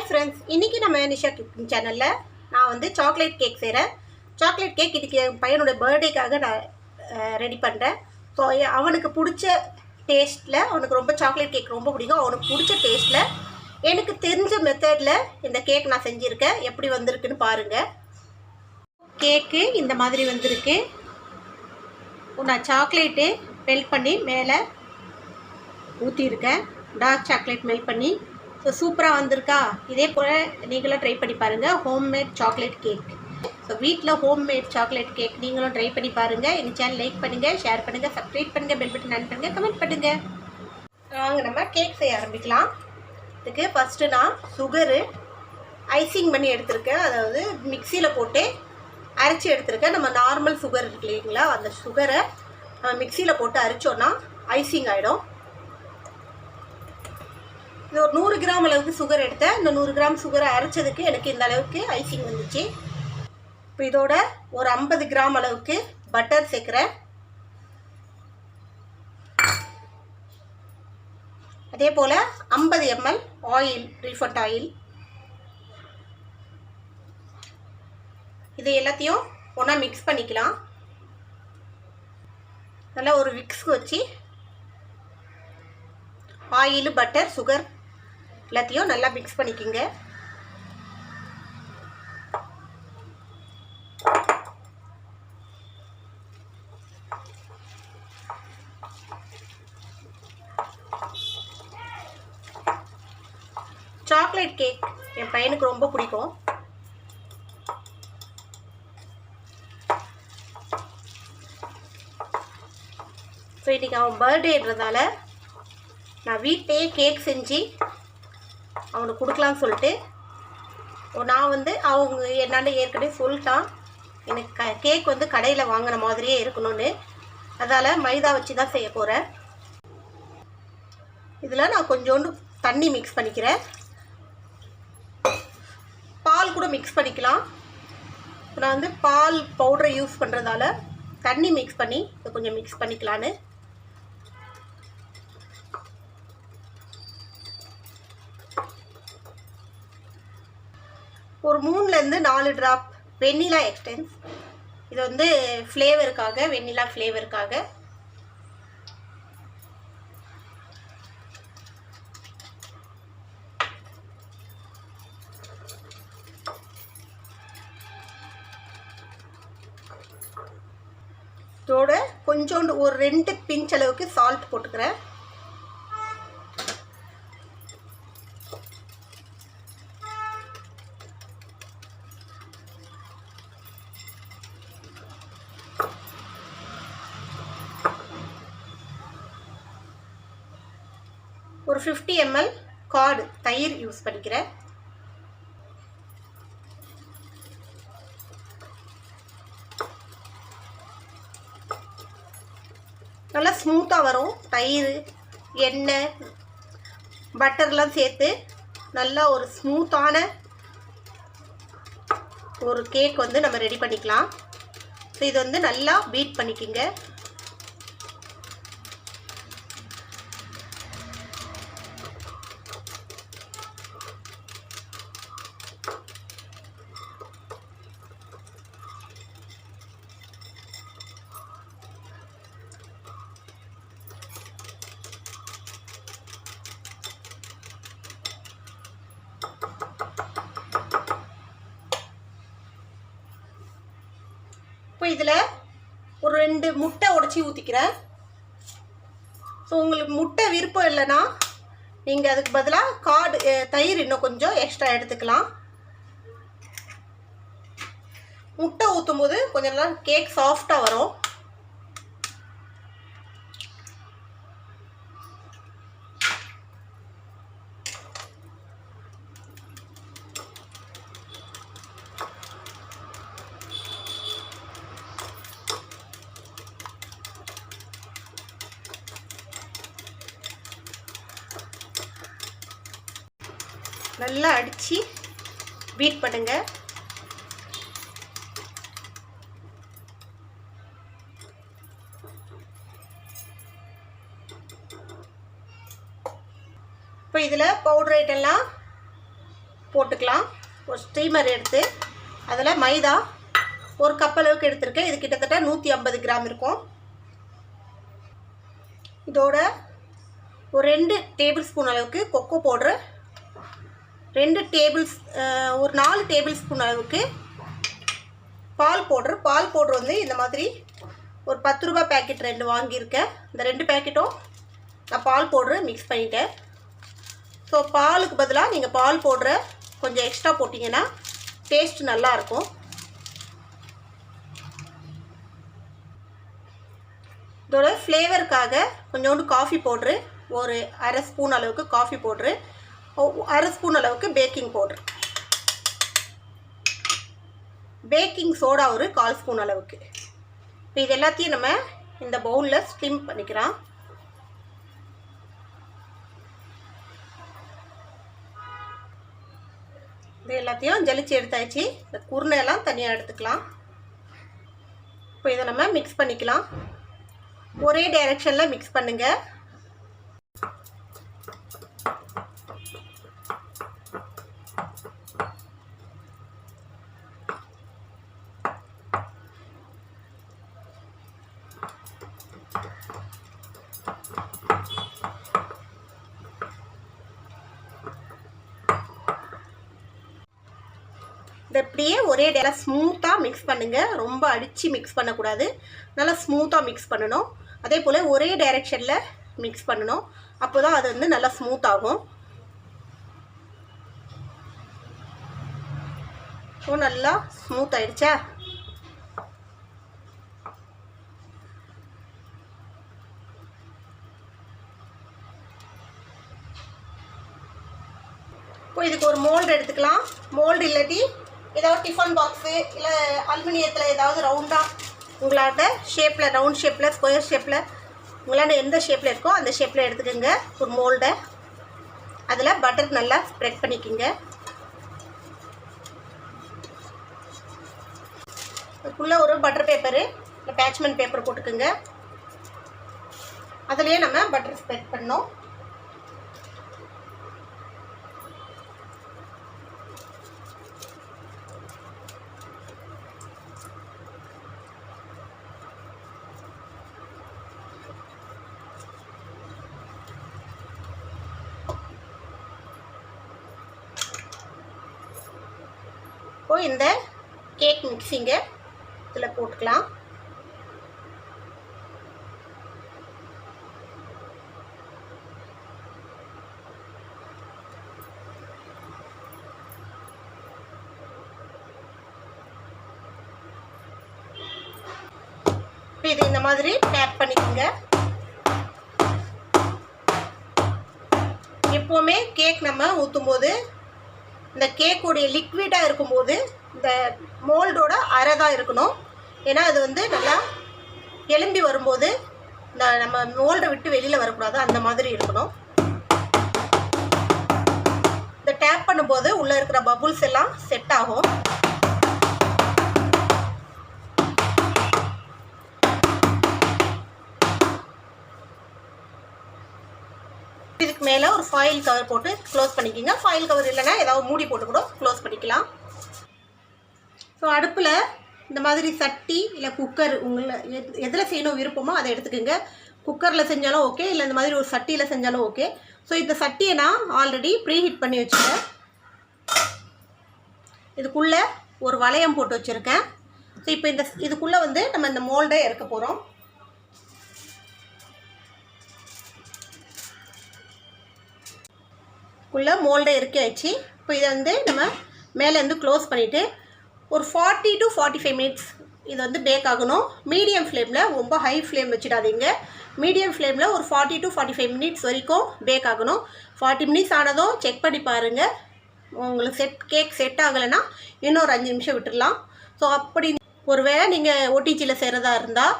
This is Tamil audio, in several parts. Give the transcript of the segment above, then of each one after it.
ஃப்ரெண்ட்ஸ், இன்றைக்கி நம்ம நிஷா குக்கிங் சேனலில் நான் வந்து சாக்லேட் கேக் செய்கிறேன். சாக்லேட் கேக் இதுக்கு என் பையனோட பர்த்டேக்காக நான் ரெடி பண்ணுறேன். ஸோ அவனுக்கு பிடிச்ச டேஸ்ட்டில், அவனுக்கு ரொம்ப சாக்லேட் கேக் ரொம்ப பிடிக்கும். அவனுக்கு பிடிச்ச டேஸ்ட்டில் எனக்கு தெரிஞ்ச மெத்தடில் இந்த கேக் நான் செஞ்சுருக்கேன். எப்படி வந்திருக்குன்னு பாருங்கள். கேக்கு இந்த மாதிரி வந்திருக்கு. நான் சாக்லேட்டு மெல்ட் பண்ணி மேலே ஊற்றிருக்கேன். டார்க் சாக்லேட் மெல்ட் பண்ணி. ஸோ சூப்பராக வந்திருக்கா. இதே போல் நீங்களும் ட்ரை பண்ணி பாருங்கள். Homemade chocolate cake. ஸோ வீட்டில் ஹோம்மேட் சாக்லேட் கேக் நீங்களும் ட்ரை பண்ணி பாருங்கள். எங்கள் சேனல் லைக் பண்ணுங்கள், ஷேர் பண்ணுங்கள், சப்ஸ்கிரைப் பண்ணுங்கள், பெல் பட்டன் ஆன் பண்ணுங்கள், கமெண்ட் பண்ணுங்கள். வாங்க நம்ம கேக் செய்ய ஆரம்பிக்கலாம். இதுக்கு ஃபஸ்ட்டு நான் சுகரு ஐசிங் பண்ணி எடுத்திருக்கேன். அதாவது மிக்சியில் போட்டு அரைச்சி எடுத்திருக்கேன். நம்ம நார்மல் சுகர் இருக்கு இல்லைங்களா, அந்த சுகரை நம்ம மிக்சியில் போட்டு அரைச்சோன்னா ஐசிங் ஆகிடும். இது ஒரு 100 கிராம் அளவுக்கு சுகர் எடுத்தேன். இந்த 100 கிராம் சுகரை அரைச்சதுக்கு எனக்கு இந்த அளவுக்கு ஐசிங் வந்துச்சு. இப்போ இதோட ஒரு 50 கிராம் அளவுக்கு பட்டர் சேர்க்குறேன். அதே போல் 50 ml ஆயில், ரீஃபண்ட் ஆயில். இது எல்லாத்தையும் ஒன்றா மிக்ஸ் பண்ணிக்கலாம். நல்லா ஒரு விக்ஸ் வச்சு ஆயில், பட்டர், சுகர் எல்லாத்தையும் நல்லா மிக்ஸ் பண்ணிக்கோங்க. சாக்லேட் கேக் என் பையனுக்கு ரொம்ப பிடிக்கும். ஸோ இன்றைக்கி அவன் பர்த்டேன்றதால நான் வீட்டையே கேக் செஞ்சு அவனுக்கு கொடுக்கலான்னு சொல்லிட்டு, நான் வந்து அவங்க என்னாண்ட ஏற்கனவே சொல்லிட்டான், எனக்கு கேக் வந்து கடையில் வாங்கின மாதிரியே இருக்கணும்னு. அதால் மைதா வச்சு தான் செய்ய போகிறேன். இதில் நான் கொஞ்சோண்டு தண்ணி மிக்ஸ் பண்ணிக்கிறேன். பால் கூட மிக்ஸ் பண்ணிக்கலாம். நான் வந்து பால் பவுடரை யூஸ் பண்ணுறதால தண்ணி மிக்ஸ் பண்ணி இதை கொஞ்சம் மிக்ஸ் பண்ணிக்கலான்னு. ஒரு 3லேருந்து 4 ட்ராப் வெண்ணிலா எக்ஸ்டென்ஸ். இது வந்து ஃப்ளேவருக்காக, வெண்ணிலா ஃப்ளேவருக்காக. இதோட கொஞ்சோண்டு ஒரு 2 பிஞ்ச் அளவுக்கு சால்ட் போட்டுக்கிறேன். ஒரு 50 ml கார்டு தயிர் யூஸ் பண்ணிக்கிறேன். நல்லா ஸ்மூத்தாக வரும். தயிர், எண்ணெய், பட்டர்லாம் சேர்த்து நல்லா ஒரு ஸ்மூத்தான ஒரு கேக் வந்து நம்ம ரெடி பண்ணிக்கலாம். ஸோ இது வந்து நல்லா பீட் பண்ணிக்கோங்க. இப்போ இதில் ஒரு 2 முட்டை உடைச்சி ஊற்றிக்கிறேன். ஸோ உங்களுக்கு முட்டை விருப்பம் இல்லைன்னா நீங்கள் அதுக்கு பதிலாக தயிர் இன்னும் கொஞ்சம் எக்ஸ்ட்ரா எடுத்துக்கலாம். முட்டை ஊற்றும் போது கொஞ்சம் நல்லா கேக் சாஃப்டாக வரும். நல்லா அடித்து பீட் பண்ணுங்க. இப்போ இதில் பவுடர் ஐட்டெல்லாம் போட்டுக்கலாம். ஒரு ஸ்டீமர் எடுத்து அதில் மைதா ஒரு கப் அளவுக்கு எடுத்திருக்கேன். இது கிட்டத்தட்ட 150 கிராம் இருக்கும். இதோட ஒரு 2 டேபிள் ஸ்பூன் அளவுக்கு கொக்கோ பவுட்ரு, ஒரு 4 டேபிள் ஸ்பூன் அளவுக்கு பால் பவுட்ரு வந்து இந்த மாதிரி ஒரு 10 ரூபாய் பேக்கெட் 2 வாங்கியிருக்கேன். இந்த 2 பேக்கெட்டும் நான் பால் பவுட்ரு மிக்ஸ் பண்ணிட்டேன். ஸோ பாலுக்கு பதிலாக நீங்கள் பால் பவுட்ரை கொஞ்சம் எக்ஸ்ட்ரா போட்டிங்கன்னா டேஸ்ட் நல்லாயிருக்கும். இதோட ஃப்ளேவருக்காக கொஞ்சோண்டு காஃபி பவுட்ரு, ஒரு அரை ஸ்பூன் அளவுக்கு காஃபி பவுட்ரு, அரை ஸ்பூன் அளவுக்கு பேக்கிங் பவுட்ரு, பேக்கிங் சோடா ஒரு 1/4 ஸ்பூன் அளவுக்கு. இப்போ இது எல்லாத்தையும் நம்ம இந்த பவுலில் ஸ்டிம் பண்ணிக்கலாம். இது எல்லாத்தையும் ஜலிச்சு எடுத்தாச்சு. இந்த குருணையெல்லாம் தனியாக எடுத்துக்கலாம். இப்போ இதை நம்ம மிக்ஸ் பண்ணிக்கலாம். ஒரே டைரெக்ஷனில் மிக்ஸ் பண்ணுங்கள். இதை அப்படியே ஒரே டேராக ஸ்மூத்தாக மிக்ஸ் பண்ணுங்கள். ரொம்ப அடித்து மிக்ஸ் பண்ணக்கூடாது, நல்லா ஸ்மூத்தாக மிக்ஸ் பண்ணணும். அதே போல் ஒரே டைரெக்ஷனில் மிக்ஸ் பண்ணணும். அப்போ தான் அது வந்து நல்லா ஸ்மூத் ஆகும். ஸோ நல்லா ஸ்மூத் ஆகிடுச்சா? இப்போ இதுக்கு ஒரு மோல்டு எடுத்துக்கலாம். மோல்டு இல்லாட்டி ஏதாவது டிஃபன் பாக்ஸு இல்லை அலுமினியத்தில் ஏதாவது ரவுண்டாக உங்களாட்ட ஷேப்பில், ரவுண்ட் ஷேப்பில், ஸ்கொயர் ஷேப்பில், உங்களாண்ட எந்த ஷேப்பில் இருக்கோ அந்த ஷேப்பில் எடுத்துக்கோங்க ஒரு மோல்டை. அதில் பட்டர் நல்லா ஸ்ப்ரெட் பண்ணிக்கோங்க. அதுக்குள்ளே ஒரு பட்டர் பேப்பரு இல்லை பேட்ச்மெண்ட் பேப்பர் போட்டுக்கோங்க. அதுலேயே நம்ம பட்டர் ஸ்ப்ரெட் பண்ணோம். இப்போ இந்த கேக் மிக்ஸிங்கை இதில் போட்டுக்கலாம். இப்போ இது இந்த மாதிரி டேப் பண்ணிக்கோங்க. எப்போவுமே கேக் நம்ம ஊற்றும் போது இந்த கேக்குடைய லிக்விடாக இருக்கும்போது இந்த மோல்டோட அரை தான் இருக்கணும். ஏன்னா அது வந்து நல்லா எலும்பி வரும்போது இந்த நம்ம மோல்டை விட்டு வெளியில் வரக்கூடாது, அந்த மாதிரி இருக்கணும். இந்த டேப் பண்ணும்போது உள்ளே இருக்கிற பபுள்ஸ் எல்லாம் செட் ஆகும். இதுக்கு மேலே ஒரு ஃபாயில் கவர் போட்டு க்ளோஸ் பண்ணிக்கோங்க. ஃபாயில் கவர் இல்லைன்னா ஏதாவது மூடி போட்டு கூட க்ளோஸ் பண்ணிக்கலாம். ஸோ அடுப்பில் இந்த மாதிரி சட்டி இல்லை குக்கர் உங்களை எதில் செய்யணும் விருப்பமோ அதை எடுத்துக்கோங்க. குக்கரில் செஞ்சாலும் ஓகே, இல்லை இந்த மாதிரி ஒரு சட்டியில் செஞ்சாலும் ஓகே. ஸோ இந்த சட்டியை நான் ஆல்ரெடி ப்ரீ ஹீட் பண்ணி வச்சுருக்கேன். இதுக்குள்ளே ஒரு வளையம் போட்டு வச்சுருக்கேன். ஸோ இப்போ இதுக்குள்ளே வந்து நம்ம இந்த மோல்டை இறக்க போகிறோம். உள்ள மோல்டை இறக்கி வச்சு இப்போ இதை வந்து நம்ம மேலேருந்து க்ளோஸ் பண்ணிவிட்டு ஒரு 40 to 45 மினிட்ஸ் இது வந்து பேக் ஆகணும். மீடியம் ஃப்ளேமில், ரொம்ப ஹை ஃப்ளேம் வச்சிடாதீங்க. மீடியம் ஃப்ளேமில் ஒரு 40 to 45 மினிட்ஸ் வரைக்கும் பேக் ஆகணும். 40 மினிட்ஸ் ஆனதும் செக் பண்ணி பாருங்கள். உங்களுக்கு கேக் செட் ஆகலைன்னா இன்னொரு 5 நிமிஷம் விட்டுடலாம். ஸோ அப்படி ஒரு வேளை நீங்கள் ஓடிஜியில் செய்கிறதா இருந்தால்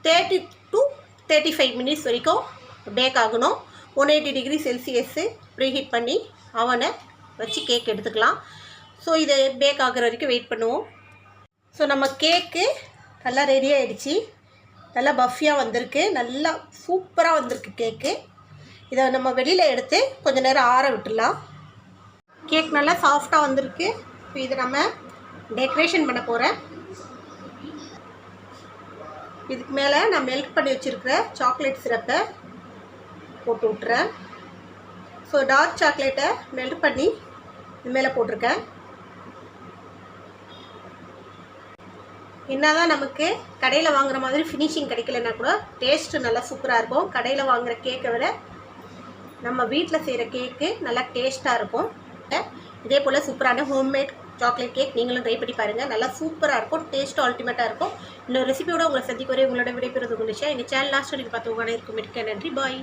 30 to 35 மினிட்ஸ் வரைக்கும் பேக் ஆகணும். 180 டிகிரி செல்சியஸு ப்ரீஹீட் பண்ணி அவனை வச்சு கேக் எடுத்துக்கலாம். ஸோ இதை பேக் ஆகிற வரைக்கும் வெயிட் பண்ணுவோம். ஸோ நம்ம கேக்கு நல்லா ரெடி ஆகிடுச்சு. நல்லா பஃபியாக வந்திருக்கு, நல்லா சூப்பராக வந்திருக்கு கேக்கு. இதை நம்ம வெளியில் எடுத்து கொஞ்சம் நேரம் ஆற விட்டுடலாம். கேக் நல்லா சாஃப்டாக வந்திருக்கு. இப்போ இதை நம்ம டெக்கரேஷன் பண்ண போகிறேன். இதுக்கு மேலே நான் மெல்ட் பண்ணி வச்சுருக்கிற சாக்லேட் சிரப்பை போட்டு விட்டுறேன். ஸோ டார்க் சாக்லேட்டை மெல்ட் பண்ணி இது மேலே போட்டிருக்கேன். என்ன தான் நமக்கு கடையில் வாங்குகிற மாதிரி ஃபினிஷிங் கிடைக்கலன்னா கூட டேஸ்ட்டு நல்லா சூப்பராக இருக்கும். கடையில் வாங்குகிற கேக்கை விட நம்ம வீட்டில் செய்கிற கேக்கு நல்லா டேஸ்ட்டாக இருக்கும். இதே போல் சூப்பரான ஹோம்மேட் சாக்லேட் கேக் நீங்களும் ட்ரை பண்ணி பாருங்கள். நல்லா சூப்பராக இருக்கும், டேஸ்ட்டும் அல்டிமேட்டாக இருக்கும். இன்னொரு ரெசிபியோட உங்களை சந்திக்க வரை உங்களோட விடைபெறுவது உங்கள் விஷயம். எங்கள் சேனல் லாஸ்ட் வரைக்கும் பார்த்தவங்க இருக்கும். மிக்க நன்றி. பாய்.